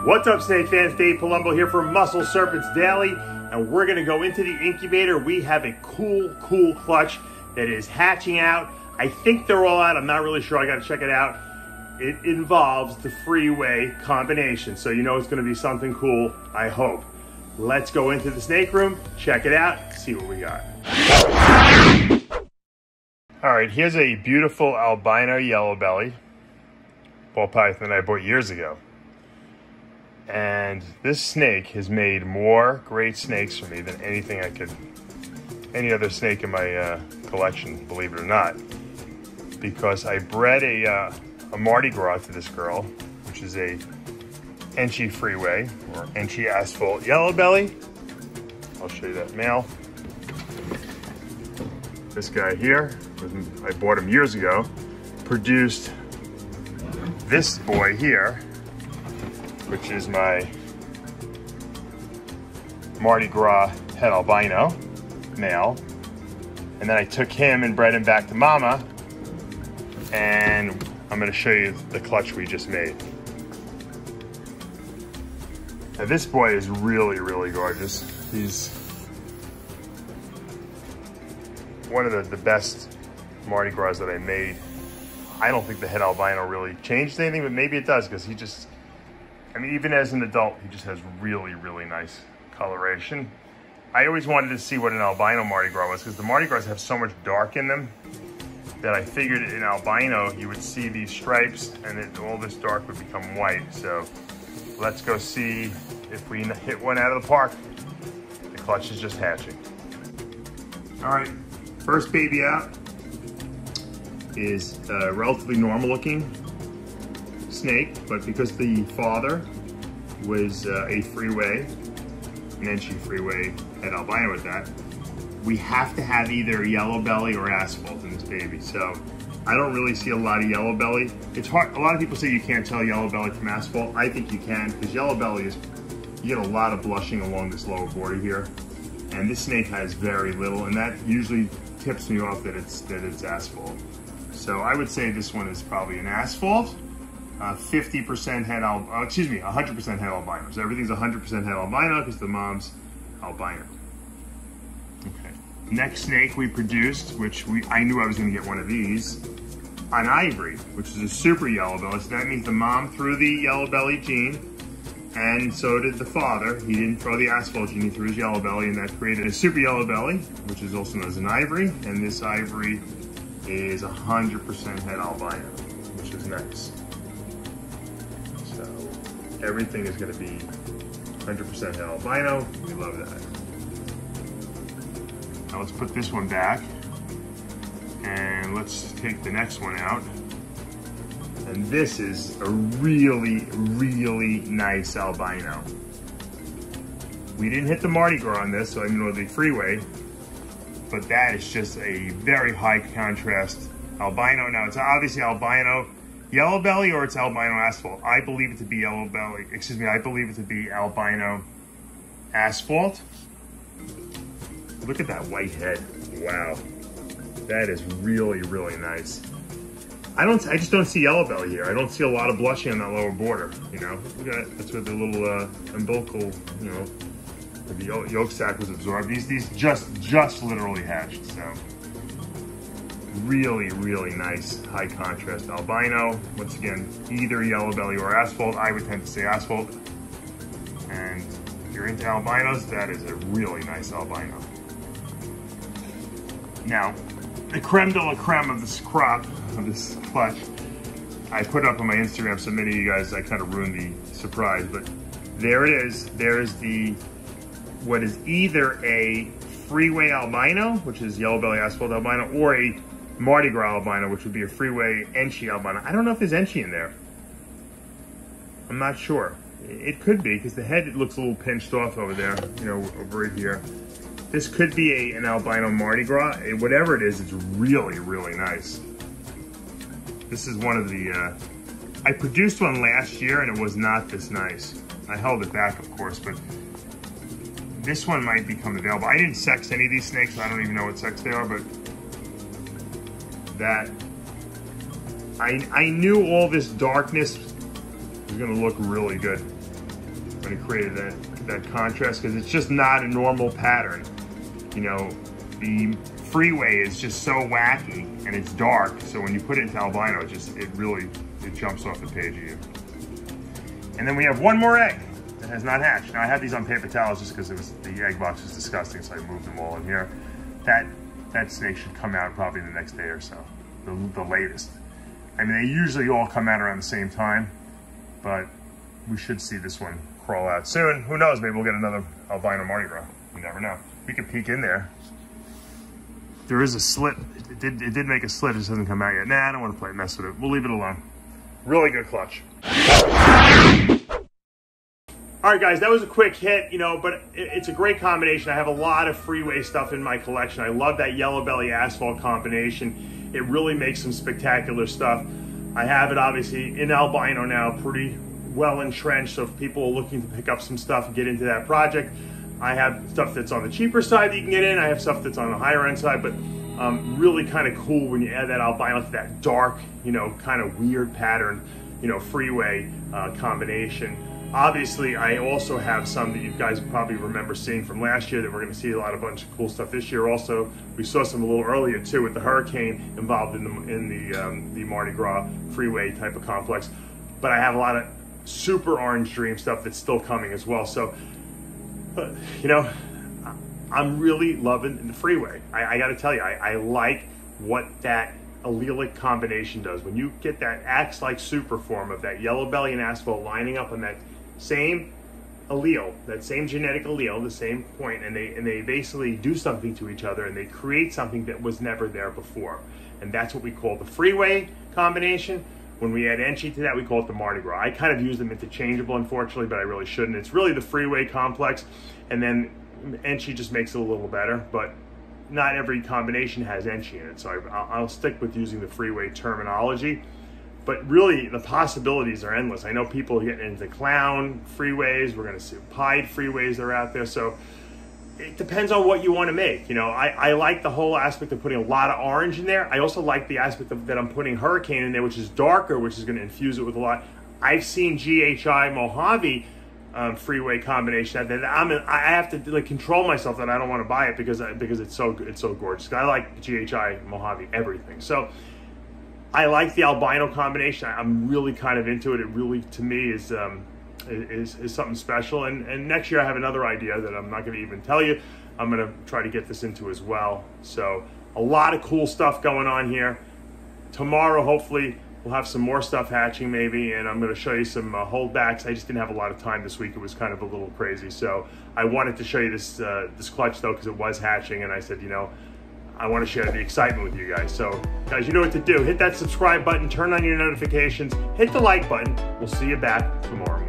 What's up, snake fans? Dave Palumbo here for Muscle Serpents Daily, and we're gonna go into the incubator. We have a cool clutch that is hatching out. I think they're all out. I'm not really sure. I gotta check it out. It involves the freeway combination, so you know it's gonna be something cool, I hope. Let's go into the snake room, check it out, see what we got. All right, here's a beautiful albino yellow belly ball python I bought years ago. And this snake has made more great snakes for me than any other snake in my collection, believe it or not. Because I bred a Mardi Gras to this girl, which is a Enchi Freeway or Enchi Asphalt yellow belly. I'll show you that male. This guy here, I bought him years ago, produced this boy here, which is my Mardi Gras het albino male. And then I took him and bred him back to mama. And I'm gonna show you the clutch we just made. Now this boy is really, really gorgeous. He's one of the best Mardi Gras that I made. I don't think the het albino really changed anything, but maybe it does, because he just, I mean, even as an adult, he just has really, really nice coloration. I always wanted to see what an albino Mardi Gras was, because the Mardi Gras have so much dark in them that I figured in albino you would see these stripes and all this dark would become white. So let's go see if we hit one out of the park. The clutch is just hatching. All right, first baby out is a relatively normal looking snake, but because the father was a freeway, an Enchi Freeway at albino with that, we have to have either yellow belly or asphalt in this baby. So I don't really see a lot of yellow belly. It's hard, a lot of people say you can't tell yellow belly from asphalt. I think you can, because yellow belly is, you get a lot of blushing along this lower border here. And this snake has very little, and that usually tips me off that it's asphalt. So I would say this one is probably an asphalt. 50% het albino, 100% het albino. So everything's 100% het albino because the mom's albino. Okay. Next snake we produced, which I knew I was going to get one of these, an ivory, which is a super yellow belly. So that means the mom threw the yellow belly gene, and so did the father. He didn't throw the asphalt gene, he threw his yellow belly, and that created a super yellow belly, which is also known as an ivory. And this ivory is 100% het albino, which is nice. So everything is going to be 100% het albino. We love that. Now let's put this one back, and let's take the next one out. And this is a really, really nice albino. We didn't hit the Mardi Gras on this, so I know the freeway, but that is just a very high contrast albino. Now it's obviously albino yellow belly or it's albino asphalt. I believe it to be yellow belly, excuse me, I believe it to be albino asphalt. Look at that white head. Wow. That is really, really nice. I just don't see yellow belly here. I don't see a lot of blushing on that lower border, you know. Look at that. That's where the little umbilical, you know, the yolk sac was absorbed. These just literally hatched, so. Really, really nice high contrast albino. Once again, either yellow belly or asphalt. I would tend to say asphalt. And if you're into albinos, that is a really nice albino. Now, the creme de la creme of this crop, of this clutch, I put up on my Instagram, so many of you guys, I kind of ruined the surprise, but there it is. There's what is either a freeway albino, which is yellow belly asphalt albino, or a Mardi Gras albino, which would be a freeway Enchi albino. I don't know if there's Enchi in there. I'm not sure. It could be, because the head looks a little pinched off over there, you know, over here. This could be an albino Mardi Gras. Whatever it is, it's really, really nice. This is one of the, I produced one last year and it was not this nice. I held it back, of course, but this one might become available. I didn't sex any of these snakes, so I don't even know what sex they are, but that, I knew all this darkness was gonna look really good. when it created that contrast, because it's just not a normal pattern. You know, the Freeway is just so wacky and it's dark, so when you put it into albino, it jumps off the page of you. And then we have one more egg that has not hatched. Now I have these on paper towels just because the egg box was disgusting, so I moved them all in here. That snake should come out probably the next day or so, the latest. I mean, they usually all come out around the same time, but we should see this one crawl out soon. Who knows, maybe we'll get another albino Mardi Gras. You never know. We can peek in there. There is a slit. It did make a slit, it just hasn't come out yet. Nah, I don't want to mess with it. We'll leave it alone. Really good clutch. All right, guys, that was a quick hit, you know, but it's a great combination. I have a lot of Freeway stuff in my collection. I love that yellow belly asphalt combination. It really makes some spectacular stuff. I have it obviously in albino now, pretty well entrenched. So if people are looking to pick up some stuff and get into that project, I have stuff that's on the cheaper side that you can get in. I have stuff that's on the higher end side, but really kind of cool when you add that albino to that dark, you know, kind of weird pattern, you know, Freeway combination. Obviously, I also have some that you guys probably remember seeing from last year that we're going to see a bunch of cool stuff this year. Also, we saw some a little earlier too with the hurricane involved in the Mardi Gras Freeway type of complex. But I have a lot of super orange dream stuff that's still coming as well. So, you know, I'm really loving the Freeway. I got to tell you, I like what that allelic combination does. When you get that axe-like super form of that yellow belly and asphalt lining up on that same allele, that same genetic allele, the same point, and they basically do something to each other and they create something that was never there before. And that's what we call the Freeway combination. When we add Enchi to that, we call it the Mardi Gras. I kind of use them interchangeable, unfortunately, but I really shouldn't. It's really the Freeway complex, and then Enchi just makes it a little better, but not every combination has Enchi in it, so I'll stick with using the Freeway terminology. But really, the possibilities are endless. I know people are getting into clown freeways. We're going to see pied freeways that are out there. So it depends on what you want to make. You know, I like the whole aspect of putting a lot of orange in there. I also like the aspect of that I'm putting Hurricane in there, which is darker, which is going to infuse it with a lot. I've seen GHI Mojave Freeway combination that I have to like control myself that I don't want to buy it because it's so gorgeous. I like GHI Mojave everything. So I like the albino combination. I'm really kind of into it. It really, to me, is something special. And next year I have another idea that I'm not going to even tell you. I'm going to try to get this into as well. So a lot of cool stuff going on here. Tomorrow, hopefully, we'll have some more stuff hatching maybe, and I'm going to show you some holdbacks. I just didn't have a lot of time this week. It was kind of a little crazy. So I wanted to show you this clutch, though, because it was hatching, and I said, you know, I want to share the excitement with you guys. So, guys, you know what to do. Hit that subscribe button, turn on your notifications, hit the like button. We'll see you back tomorrow morning.